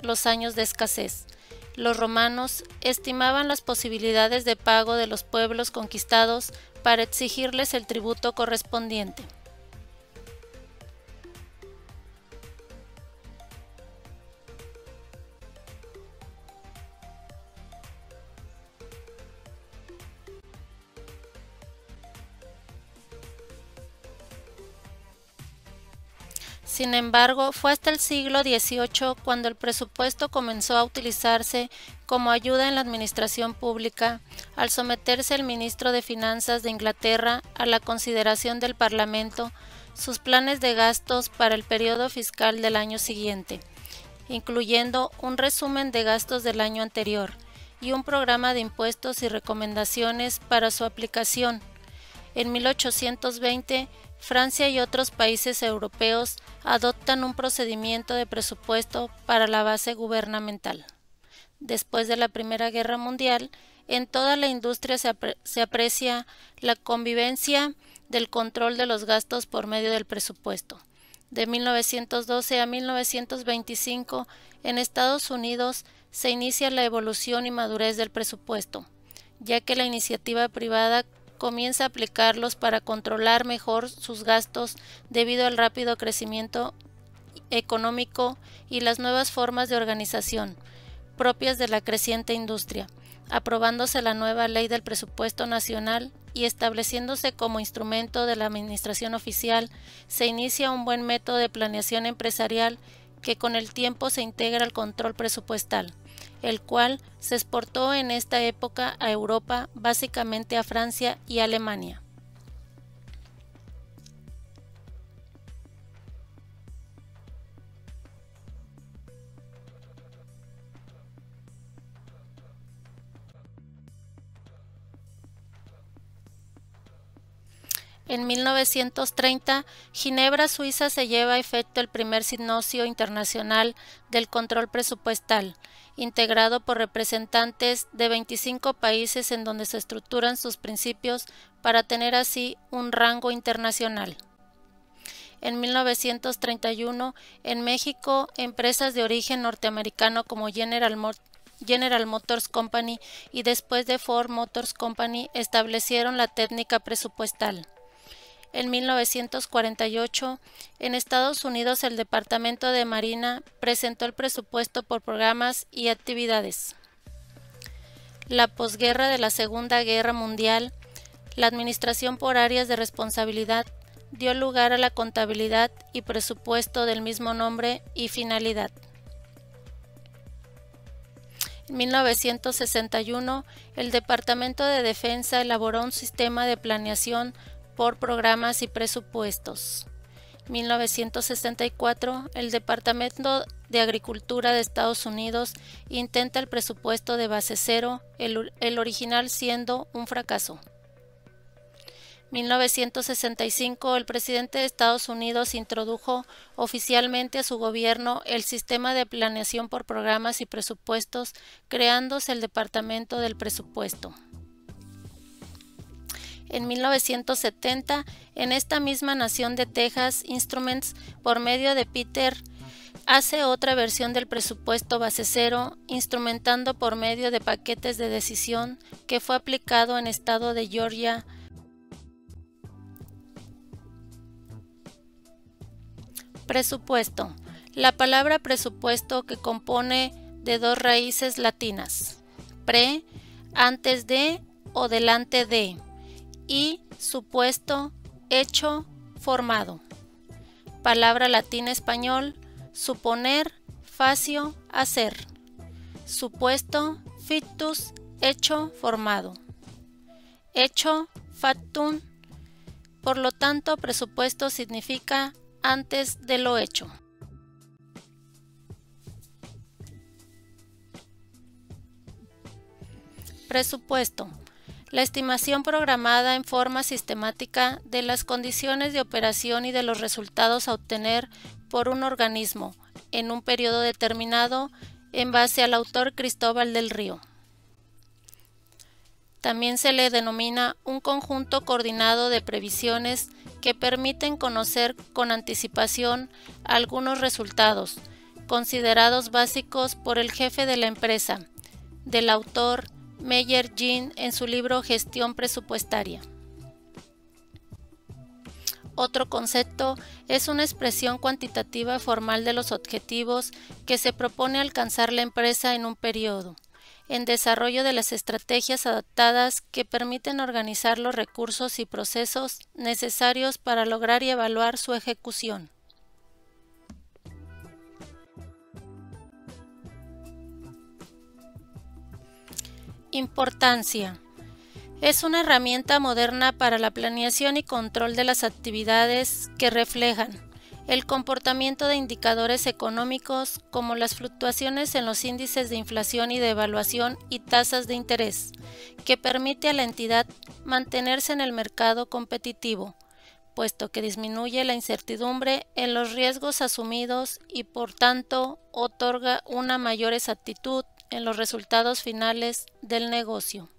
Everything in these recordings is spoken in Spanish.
los años de escasez. Los romanos estimaban las posibilidades de pago de los pueblos conquistados para exigirles el tributo correspondiente. Sin embargo, fue hasta el siglo XVIII cuando el presupuesto comenzó a utilizarse como ayuda en la administración pública, al someterse el ministro de Finanzas de Inglaterra a la consideración del Parlamento sus planes de gastos para el periodo fiscal del año siguiente, incluyendo un resumen de gastos del año anterior y un programa de impuestos y recomendaciones para su aplicación. En 1820, Francia y otros países europeos adoptan un procedimiento de presupuesto para la base gubernamental. Después de la Primera Guerra Mundial, en toda la industria se aprecia la convivencia del control de los gastos por medio del presupuesto. De 1912 a 1925, en Estados Unidos se inicia la evolución y madurez del presupuesto, ya que la iniciativa privada comienza a aplicarlos para controlar mejor sus gastos debido al rápido crecimiento económico y las nuevas formas de organización propias de la creciente industria, aprobándose la nueva Ley del Presupuesto Nacional y estableciéndose como instrumento de la administración oficial. Se inicia un buen método de planeación empresarial que con el tiempo se integra al control presupuestal, el cual se exportó en esta época a Europa, básicamente a Francia y Alemania. En 1930, Ginebra, Suiza, se lleva a efecto el primer simposio internacional del control presupuestal, integrado por representantes de 25 países en donde se estructuran sus principios para tener así un rango internacional. En 1931, en México, empresas de origen norteamericano como General Motors Company y después de Ford Motors Company establecieron la técnica presupuestal. En 1948, en Estados Unidos, el Departamento de Marina presentó el presupuesto por programas y actividades. La posguerra de la Segunda Guerra Mundial, la administración por áreas de responsabilidad dio lugar a la contabilidad y presupuesto del mismo nombre y finalidad. En 1961, el Departamento de Defensa elaboró un sistema de planeación por programas y presupuestos. 1964, el Departamento de Agricultura de Estados Unidos intenta el presupuesto de base cero, el original siendo un fracaso. 1965, el presidente de Estados Unidos introdujo oficialmente a su gobierno el sistema de planeación por programas y presupuestos, creándose el Departamento del Presupuesto. En 1970, en esta misma nación de Texas Instruments, por medio de Peter, hace otra versión del presupuesto base cero, instrumentando por medio de paquetes de decisión que fue aplicado en el estado de Georgia. Presupuesto. La palabra presupuesto, que compone de dos raíces latinas, pre, antes de o delante de, y supuesto, hecho, formado. Palabra latina español, suponer, facio, hacer. Supuesto, fictus, hecho, formado. Hecho, factum. Por lo tanto, presupuesto significa antes de lo hecho. Presupuesto. La estimación programada en forma sistemática de las condiciones de operación y de los resultados a obtener por un organismo en un periodo determinado, en base al autor Cristóbal del Río. También se le denomina un conjunto coordinado de previsiones que permiten conocer con anticipación algunos resultados, considerados básicos por el jefe de la empresa, del autor Meyer Jean en su libro Gestión Presupuestaria. Otro concepto es una expresión cuantitativa formal de los objetivos que se propone alcanzar la empresa en un periodo, en desarrollo de las estrategias adaptadas que permiten organizar los recursos y procesos necesarios para lograr y evaluar su ejecución. Importancia. Es una herramienta moderna para la planeación y control de las actividades que reflejan el comportamiento de indicadores económicos como las fluctuaciones en los índices de inflación y de evaluación y tasas de interés, que permite a la entidad mantenerse en el mercado competitivo, puesto que disminuye la incertidumbre en los riesgos asumidos y por tanto otorga una mayor exactitud en los resultados finales del negocio.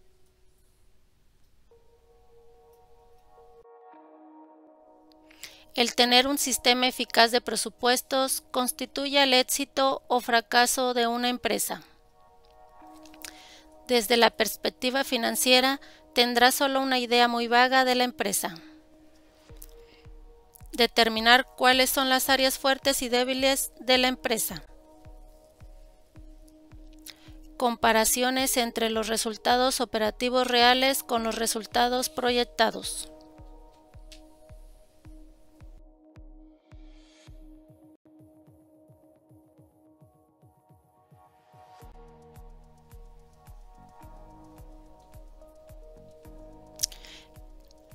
El tener un sistema eficaz de presupuestos constituye el éxito o fracaso de una empresa. Desde la perspectiva financiera, tendrá solo una idea muy vaga de la empresa. Determinar cuáles son las áreas fuertes y débiles de la empresa. Comparaciones entre los resultados operativos reales con los resultados proyectados.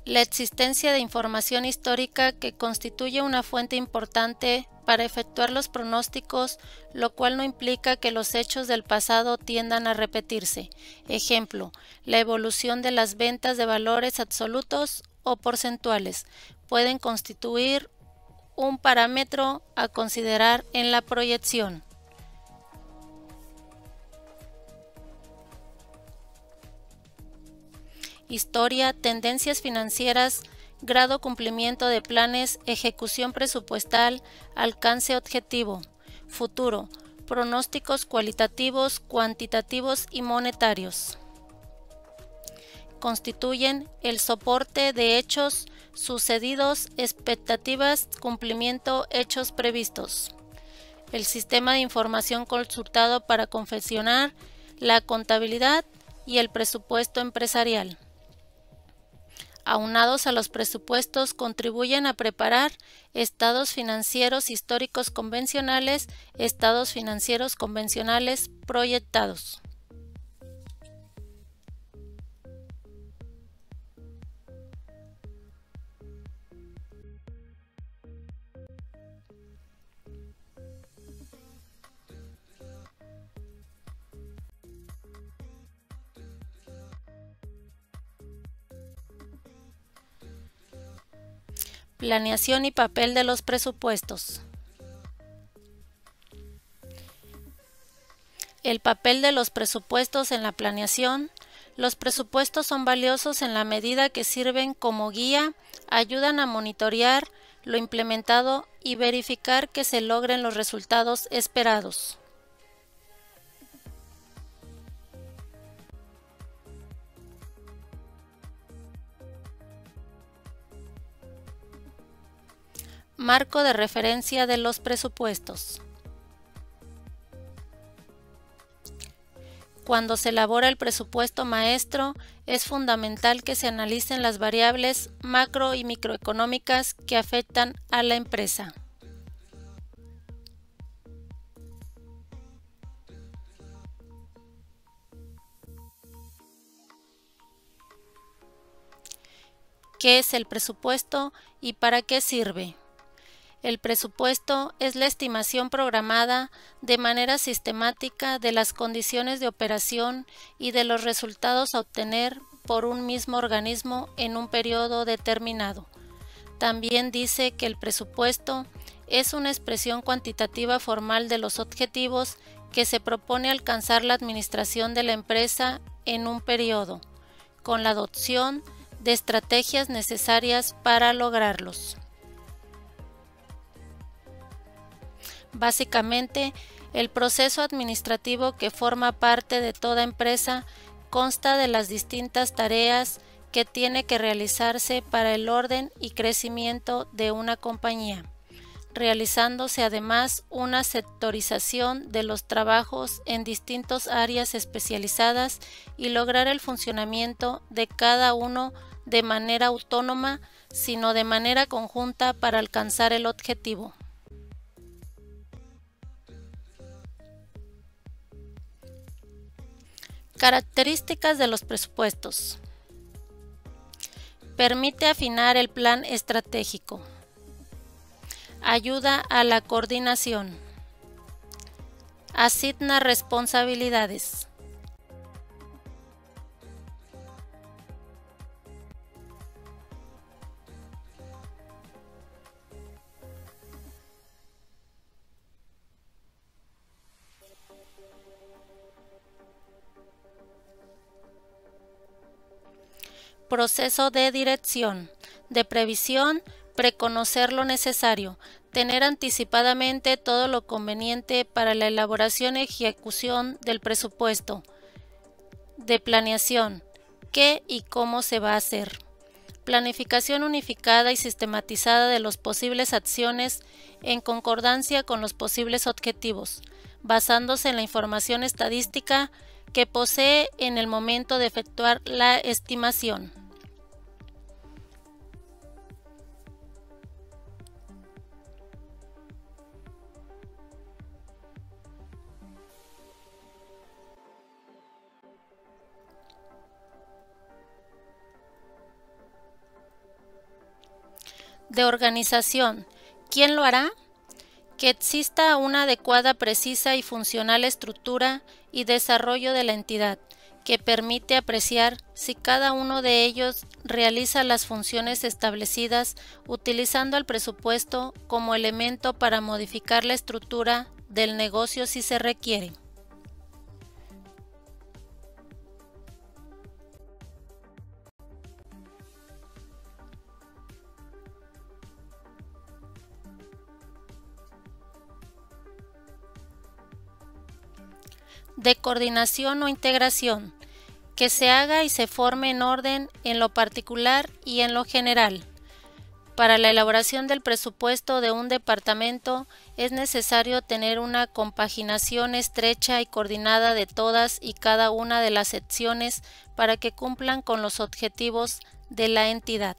La existencia de información histórica que constituye una fuente importante para efectuar los pronósticos, lo cual no implica que los hechos del pasado tiendan a repetirse. Ejemplo, la evolución de las ventas de valores absolutos o porcentuales pueden constituir un parámetro a considerar en la proyección. Historia, tendencias financieras, grado cumplimiento de planes, ejecución presupuestal, alcance objetivo, futuro, pronósticos cualitativos, cuantitativos y monetarios. Constituyen el soporte de hechos sucedidos, expectativas, cumplimiento, hechos previstos. El sistema de información consultado para confeccionar la contabilidad y el presupuesto empresarial. Aunados a los presupuestos, contribuyen a preparar estados financieros históricos convencionales, estados financieros convencionales proyectados. Planeación y papel de los presupuestos. El papel de los presupuestos en la planeación. Los presupuestos son valiosos en la medida que sirven como guía, ayudan a monitorear lo implementado y verificar que se logren los resultados esperados. Marco de referencia de los presupuestos. Cuando se elabora el presupuesto maestro, es fundamental que se analicen las variables macro y microeconómicas que afectan a la empresa. ¿Qué es el presupuesto y para qué sirve? El presupuesto es la estimación programada de manera sistemática de las condiciones de operación y de los resultados a obtener por un mismo organismo en un periodo determinado. También dice que el presupuesto es una expresión cuantitativa formal de los objetivos que se propone alcanzar la administración de la empresa en un periodo, con la adopción de estrategias necesarias para lograrlos. Básicamente, el proceso administrativo que forma parte de toda empresa consta de las distintas tareas que tiene que realizarse para el orden y crecimiento de una compañía, realizándose además una sectorización de los trabajos en distintas áreas especializadas y lograr el funcionamiento de cada uno de manera autónoma, sino de manera conjunta para alcanzar el objetivo. Características de los presupuestos. Permite afinar el plan estratégico. Ayuda a la coordinación. Asigna responsabilidades. Proceso de dirección, de previsión, preconocer lo necesario, tener anticipadamente todo lo conveniente para la elaboración y ejecución del presupuesto, de planeación, qué y cómo se va a hacer. Planificación unificada y sistematizada de las posibles acciones en concordancia con los posibles objetivos, basándose en la información estadística que posee en el momento de efectuar la estimación. De organización, ¿quién lo hará? Que exista una adecuada, precisa y funcional estructura y desarrollo de la entidad, que permite apreciar si cada uno de ellos realiza las funciones establecidas utilizando el presupuesto como elemento para modificar la estructura del negocio si se requiere. De coordinación o integración, que se haga y se forme en orden en lo particular y en lo general. Para la elaboración del presupuesto de un departamento es necesario tener una compaginación estrecha y coordinada de todas y cada una de las secciones para que cumplan con los objetivos de la entidad.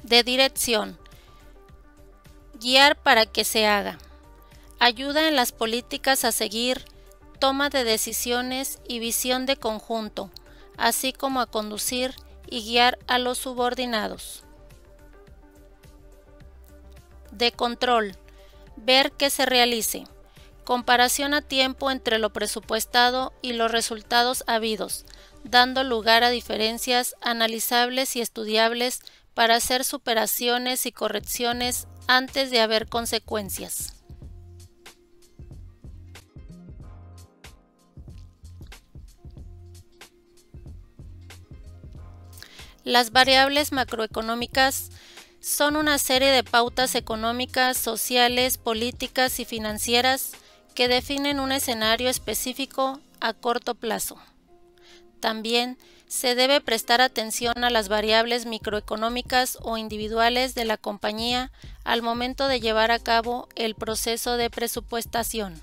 De dirección, guiar para que se haga. Ayuda en las políticas a seguir, toma de decisiones y visión de conjunto, así como a conducir y guiar a los subordinados. De control, ver que se realice. Comparación a tiempo entre lo presupuestado y los resultados habidos, dando lugar a diferencias analizables y estudiables para hacer superaciones y correcciones antes de haber consecuencias. Las variables macroeconómicas son una serie de pautas económicas, sociales, políticas y financieras que definen un escenario específico a corto plazo. También se debe prestar atención a las variables microeconómicas o individuales de la compañía al momento de llevar a cabo el proceso de presupuestación.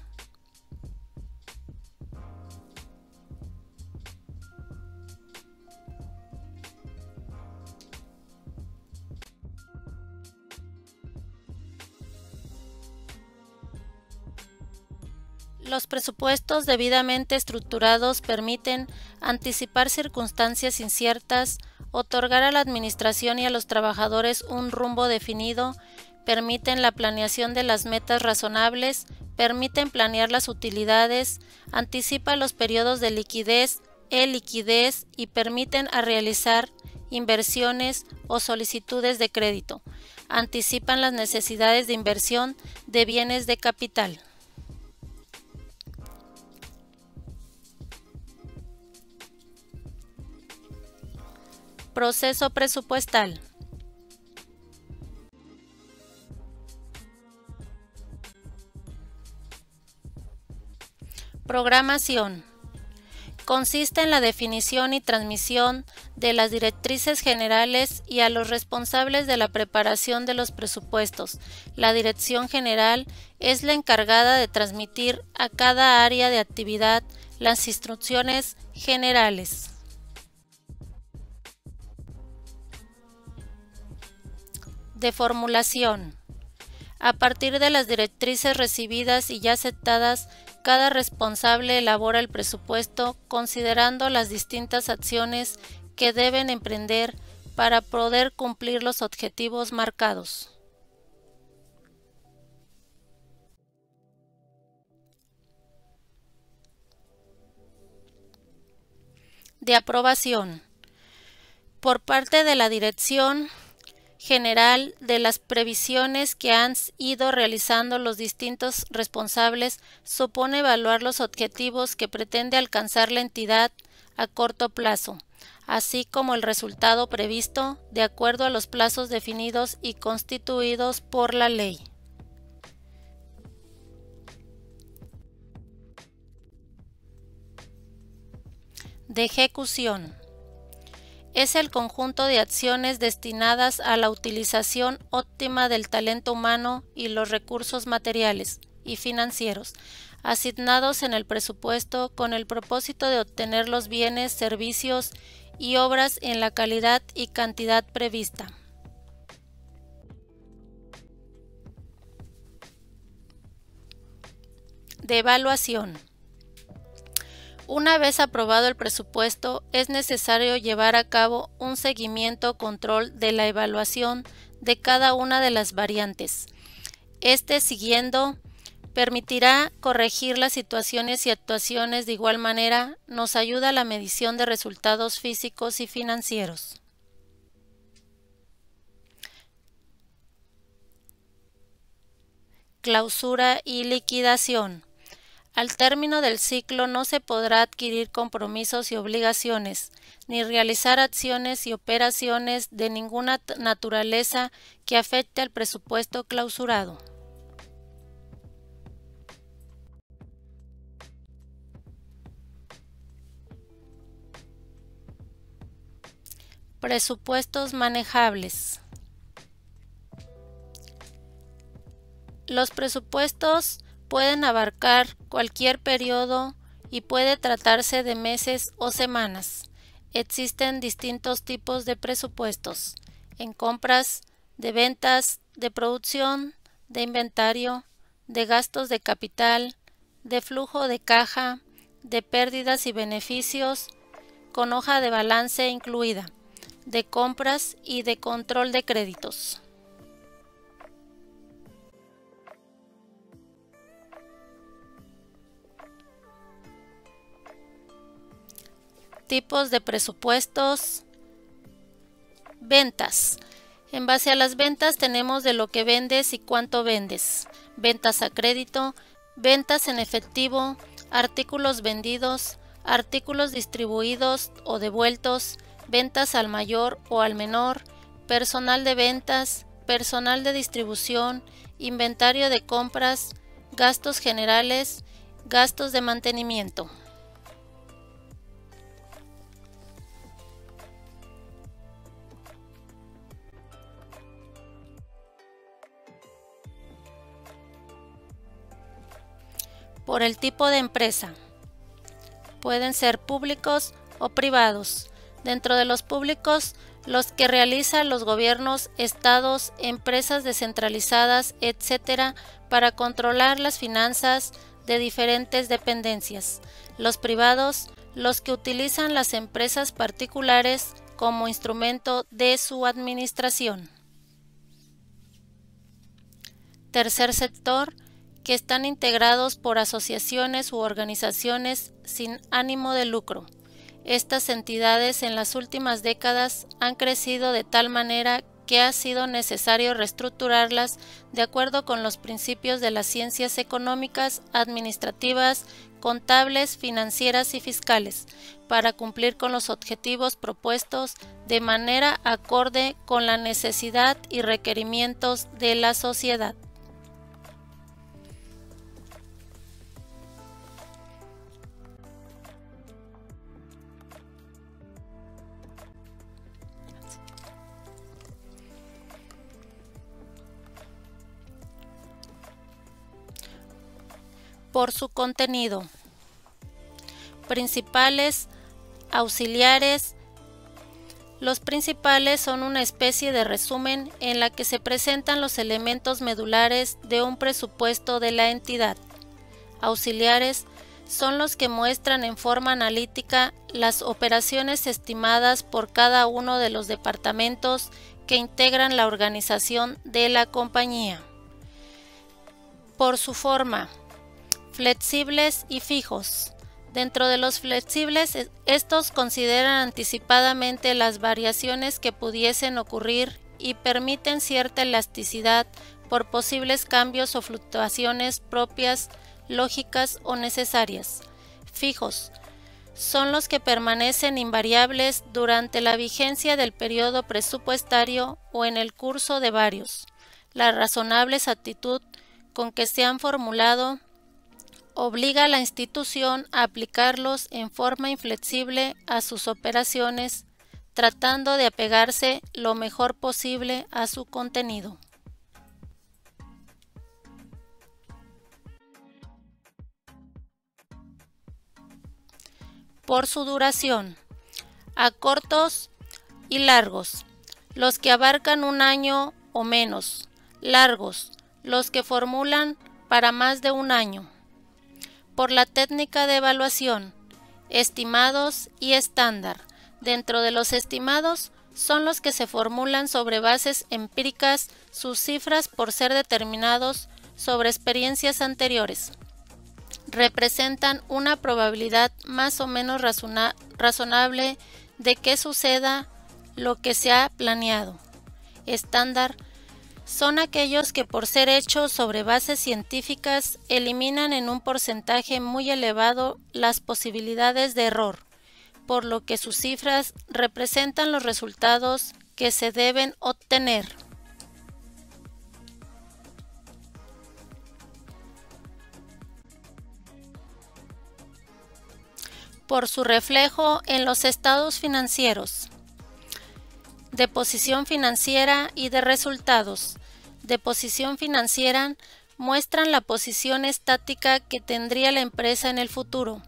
Los presupuestos debidamente estructurados permiten anticipar circunstancias inciertas, otorgar a la administración y a los trabajadores un rumbo definido, permiten la planeación de las metas razonables, permiten planear las utilidades, anticipan los periodos de liquidez, e-liquidez y permiten a realizar inversiones o solicitudes de crédito, Anticipan las necesidades de inversión de bienes de capital. Proceso presupuestal. Programación. Consiste en la definición y transmisión de las directrices generales y a los responsables de la preparación de los presupuestos. La Dirección General es la encargada de transmitir a cada área de actividad las instrucciones generales. De formulación. A partir de las directrices recibidas y ya aceptadas, cada responsable elabora el presupuesto considerando las distintas acciones que deben emprender para poder cumplir los objetivos marcados. De aprobación. Por parte de la Dirección General de las previsiones que han ido realizando los distintos responsables, supone evaluar los objetivos que pretende alcanzar la entidad a corto plazo, así como el resultado previsto de acuerdo a los plazos definidos y constituidos por la ley. De ejecución. Es el conjunto de acciones destinadas a la utilización óptima del talento humano y los recursos materiales y financieros asignados en el presupuesto con el propósito de obtener los bienes, servicios y obras en la calidad y cantidad prevista. De evaluación. Una vez aprobado el presupuesto, es necesario llevar a cabo un seguimiento o control de la evaluación de cada una de las variantes. Siguiendo permitirá corregir las situaciones y actuaciones. De igual manera, nos ayuda a la medición de resultados físicos y financieros. Clausura y liquidación. Al término del ciclo no se podrá adquirir compromisos y obligaciones, ni realizar acciones y operaciones de ninguna naturaleza que afecte al presupuesto clausurado. Presupuestos manejables. Los presupuestos pueden abarcar cualquier periodo y puede tratarse de meses o semanas. Existen distintos tipos de presupuestos: en compras, de ventas, de producción, de inventario, de gastos de capital, de flujo de caja, de pérdidas y beneficios, con hoja de balance incluida, de compras y de control de créditos. Tipos de presupuestos. Ventas. En base a las ventas tenemos de lo que vendes y cuánto vendes. Ventas a crédito, ventas en efectivo, artículos vendidos, artículos distribuidos o devueltos, ventas al mayor o al menor, personal de ventas, personal de distribución, inventario de compras, gastos generales, gastos de mantenimiento. Por el tipo de empresa. Pueden ser públicos o privados. Dentro de los públicos, los que realizan los gobiernos, estados, empresas descentralizadas, etc., para controlar las finanzas de diferentes dependencias. Los privados, los que utilizan las empresas particulares como instrumento de su administración. Tercer sector, que están integrados por asociaciones u organizaciones sin ánimo de lucro. Estas entidades en las últimas décadas han crecido de tal manera que ha sido necesario reestructurarlas de acuerdo con los principios de las ciencias económicas, administrativas, contables, financieras y fiscales, para cumplir con los objetivos propuestos de manera acorde con la necesidad y requerimientos de la sociedad. Por su contenido. Principales, auxiliares. Los principales son una especie de resumen en la que se presentan los elementos medulares de un presupuesto de la entidad. Auxiliares son los que muestran en forma analítica las operaciones estimadas por cada uno de los departamentos que integran la organización de la compañía. Por su forma. Flexibles y fijos. Dentro de los flexibles, estos consideran anticipadamente las variaciones que pudiesen ocurrir y permiten cierta elasticidad por posibles cambios o fluctuaciones propias, lógicas o necesarias. Fijos son los que permanecen invariables durante la vigencia del periodo presupuestario o en el curso de varios. La razonable exactitud con que se han formulado obliga a la institución a aplicarlos en forma inflexible a sus operaciones, tratando de apegarse lo mejor posible a su contenido. Por su duración. A cortos y largos. Los que abarcan un año o menos. Largos. Los que formulan para más de un año. Por la técnica de evaluación, estimados y estándar. Dentro de los estimados son los que se formulan sobre bases empíricas, sus cifras por ser determinados sobre experiencias anteriores. Representan una probabilidad más o menos razonable de que suceda lo que se ha planeado. Estándar son aquellos que por ser hechos sobre bases científicas eliminan en un porcentaje muy elevado las posibilidades de error, por lo que sus cifras representan los resultados que se deben obtener. Por su reflejo en los estados financieros. De posición financiera y de resultados. De posición financiera muestran la posición estática que tendría la empresa en el futuro.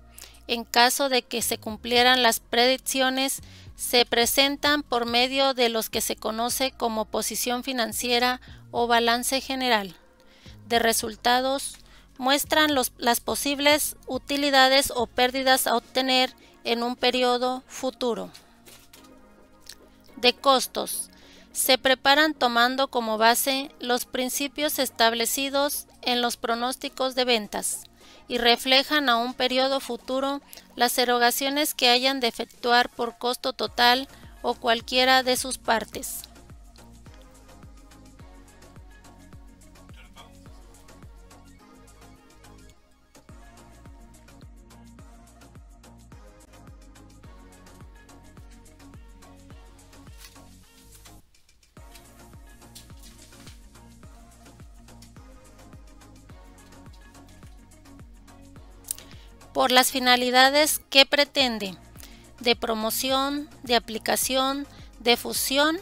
En caso de que se cumplieran las predicciones, se presentan por medio de los que se conoce como posición financiera o balance general. De resultados muestran las posibles utilidades o pérdidas a obtener en un periodo futuro. De costos. Se preparan tomando como base los principios establecidos en los pronósticos de ventas y reflejan a un periodo futuro las erogaciones que hayan de efectuar por costo total o cualquiera de sus partes. Por las finalidades que pretende, de promoción, de aplicación, de fusión.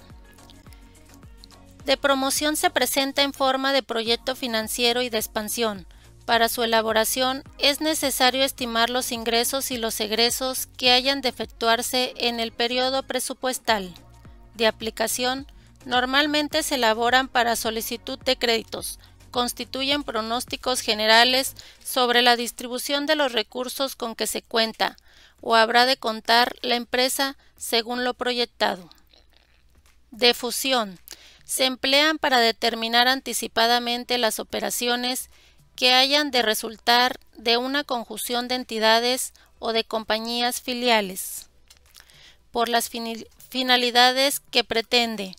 De promoción se presenta en forma de proyecto financiero y de expansión. Para su elaboración es necesario estimar los ingresos y los egresos que hayan de efectuarse en el periodo presupuestal. De aplicación, normalmente se elaboran para solicitud de créditos. Constituyen pronósticos generales sobre la distribución de los recursos con que se cuenta o habrá de contar la empresa según lo proyectado. De fusión. Se emplean para determinar anticipadamente las operaciones que hayan de resultar de una conjunción de entidades o de compañías filiales. Por las finalidades que pretende.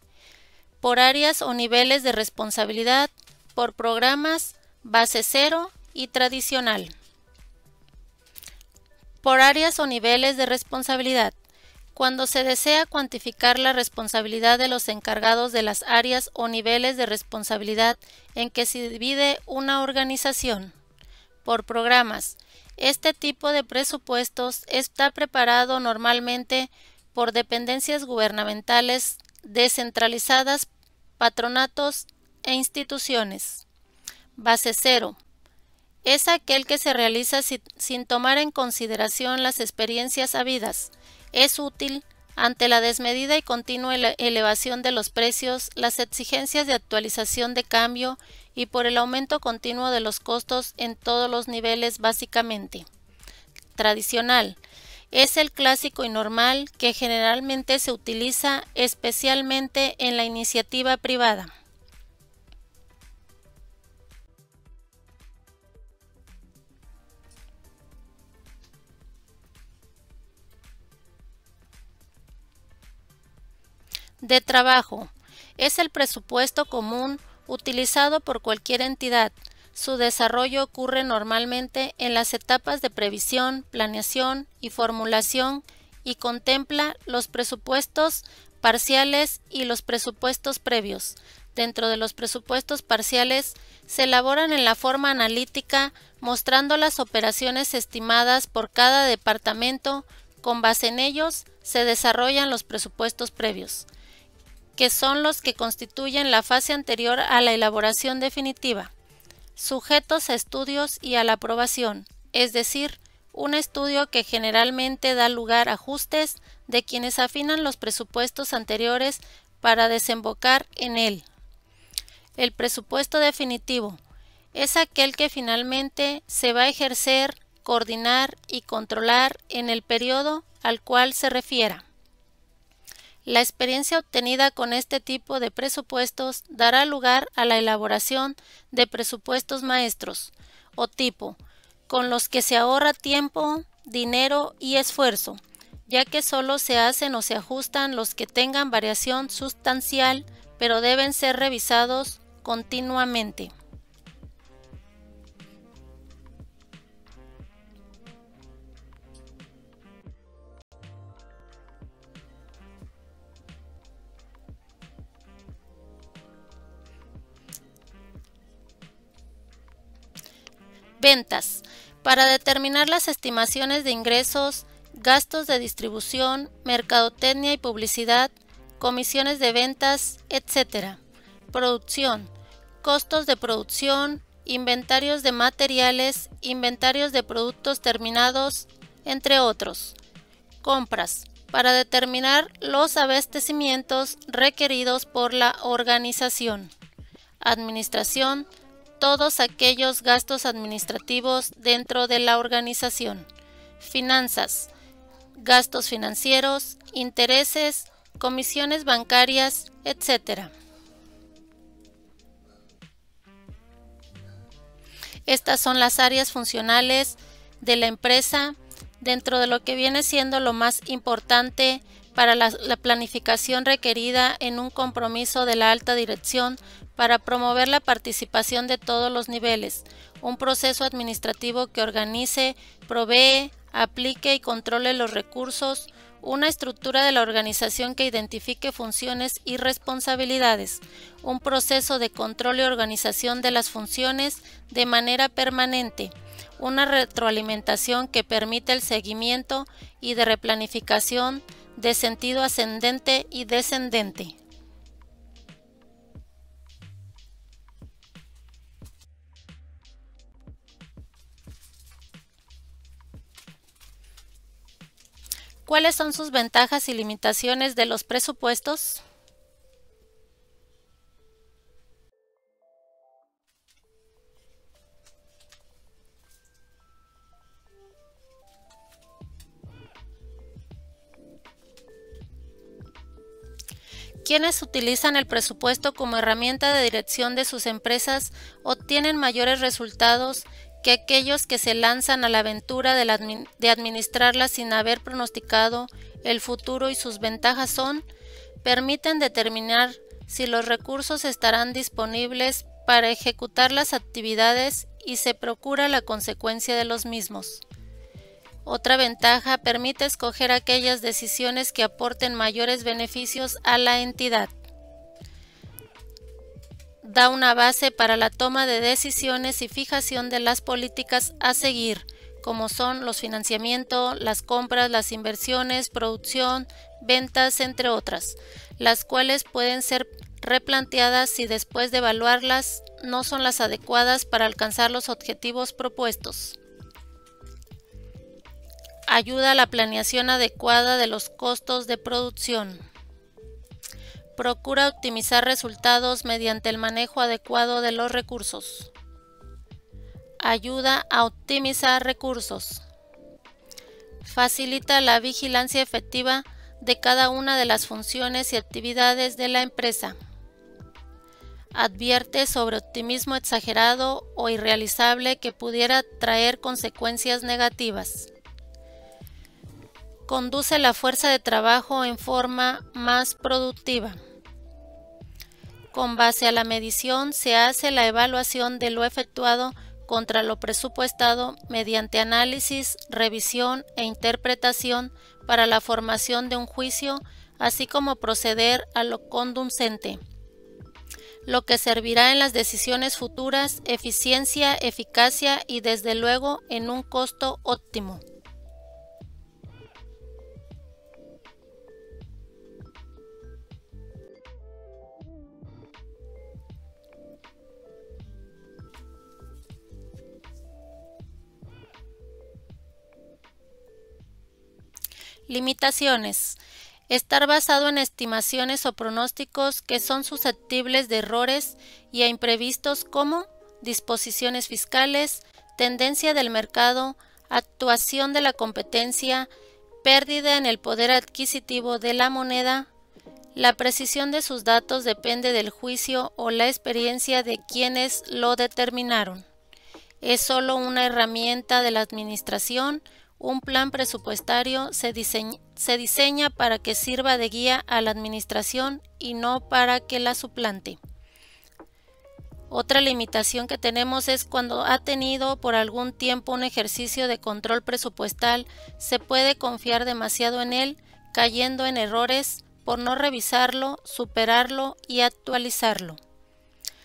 por áreas o niveles de responsabilidad, por programas, base 0 y tradicional. Por áreas o niveles de responsabilidad. Cuando se desea cuantificar la responsabilidad de los encargados de las áreas o niveles de responsabilidad en que se divide una organización. Por programas. Este tipo de presupuestos está preparado normalmente por dependencias gubernamentales descentralizadas, patronatos e instituciones. Base 0. Es aquel que se realiza sin tomar en consideración las experiencias habidas. Es útil ante la desmedida y continua elevación de los precios, las exigencias de actualización de cambio y por el aumento continuo de los costos en todos los niveles básicamente. Tradicional. Es el clásico y normal que generalmente se utiliza especialmente en la iniciativa privada. De trabajo. Es el presupuesto común utilizado por cualquier entidad. Su desarrollo ocurre normalmente en las etapas de previsión, planeación y formulación y contempla los presupuestos parciales y los presupuestos previos. Dentro de los presupuestos parciales se elaboran en la forma analítica mostrando las operaciones estimadas por cada departamento. Con base en ellos se desarrollan los presupuestos previos, que son los que constituyen la fase anterior a la elaboración definitiva, sujetos a estudios y a la aprobación, es decir, un estudio que generalmente da lugar a ajustes de quienes afinan los presupuestos anteriores para desembocar en él. El presupuesto definitivo es aquel que finalmente se va a ejercer, coordinar y controlar en el periodo al cual se refiera. La experiencia obtenida con este tipo de presupuestos dará lugar a la elaboración de presupuestos maestros o tipo, con los que se ahorra tiempo, dinero y esfuerzo, ya que solo se hacen o se ajustan los que tengan variación sustancial, pero deben ser revisados continuamente. Ventas. Para determinar las estimaciones de ingresos, gastos de distribución, mercadotecnia y publicidad, comisiones de ventas, etc. Producción. Costos de producción, inventarios de materiales, inventarios de productos terminados, entre otros. Compras. Para determinar los abastecimientos requeridos por la organización. Administración. Todos aquellos gastos administrativos dentro de la organización. Finanzas, gastos financieros, intereses, comisiones bancarias, etc. Estas son las áreas funcionales de la empresa dentro de lo que viene siendo lo más importante para la planificación requerida en un compromiso de la alta dirección para promover la participación de todos los niveles, un proceso administrativo que organice, provee, aplique y controle los recursos, una estructura de la organización que identifique funciones y responsabilidades, un proceso de control y organización de las funciones de manera permanente, una retroalimentación que permite el seguimiento y de replanificación de sentido ascendente y descendente. ¿Cuáles son sus ventajas y limitaciones de los presupuestos? Quienes utilizan el presupuesto como herramienta de dirección de sus empresas obtienen mayores resultados que aquellos que se lanzan a la aventura de administrarla sin haber pronosticado el futuro, y sus ventajas son: permiten determinar si los recursos estarán disponibles para ejecutar las actividades y se procura la consecuencia de los mismos. Otra ventaja permite escoger aquellas decisiones que aporten mayores beneficios a la entidad. Da una base para la toma de decisiones y fijación de las políticas a seguir, como son los financiamientos, las compras, las inversiones, producción, ventas, entre otras, las cuales pueden ser replanteadas si después de evaluarlas no son las adecuadas para alcanzar los objetivos propuestos. Ayuda a la planeación adecuada de los costos de producción. Procura optimizar resultados mediante el manejo adecuado de los recursos. Ayuda a optimizar recursos. Facilita la vigilancia efectiva de cada una de las funciones y actividades de la empresa. Advierte sobre optimismo exagerado o irrealizable que pudiera traer consecuencias negativas. Conduce la fuerza de trabajo en forma más productiva. Con base a la medición se hace la evaluación de lo efectuado contra lo presupuestado mediante análisis, revisión e interpretación para la formación de un juicio, así como proceder a lo conducente, lo que servirá en las decisiones futuras, eficiencia, eficacia y desde luego en un costo óptimo. Limitaciones. Estar basado en estimaciones o pronósticos que son susceptibles de errores y a imprevistos como disposiciones fiscales, tendencia del mercado, actuación de la competencia, pérdida en el poder adquisitivo de la moneda. La precisión de sus datos depende del juicio o la experiencia de quienes lo determinaron. Es solo una herramienta de la administración. Un plan presupuestario se diseña para que sirva de guía a la administración y no para que la suplante. Otra limitación que tenemos es cuando ha tenido por algún tiempo un ejercicio de control presupuestal, se puede confiar demasiado en él, cayendo en errores por no revisarlo, superarlo y actualizarlo.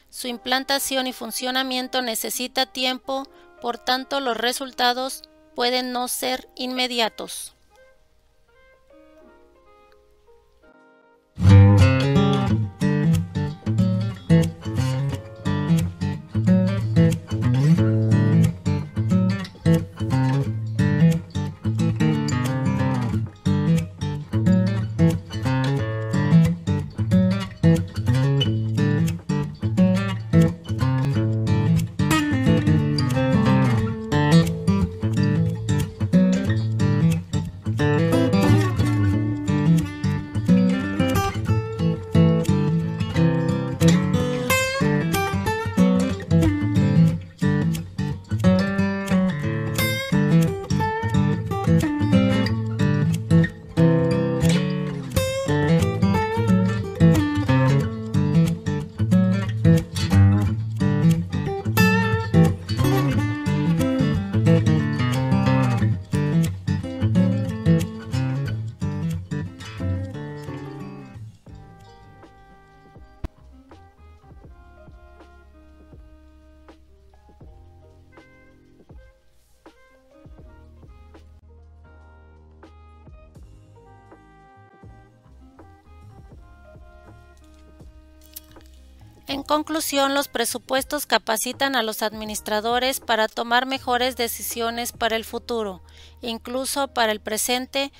Su implantación y funcionamiento necesita tiempo, por tanto los resultados pueden no ser inmediatos. En conclusión, los presupuestos capacitan a los administradores para tomar mejores decisiones para el futuro, incluso para el presente,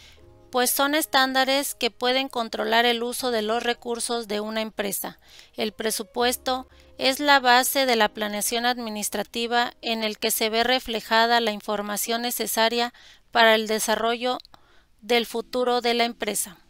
pues son estándares que pueden controlar el uso de los recursos de una empresa. El presupuesto es la base de la planeación administrativa en el que se ve reflejada la información necesaria para el desarrollo del futuro de la empresa.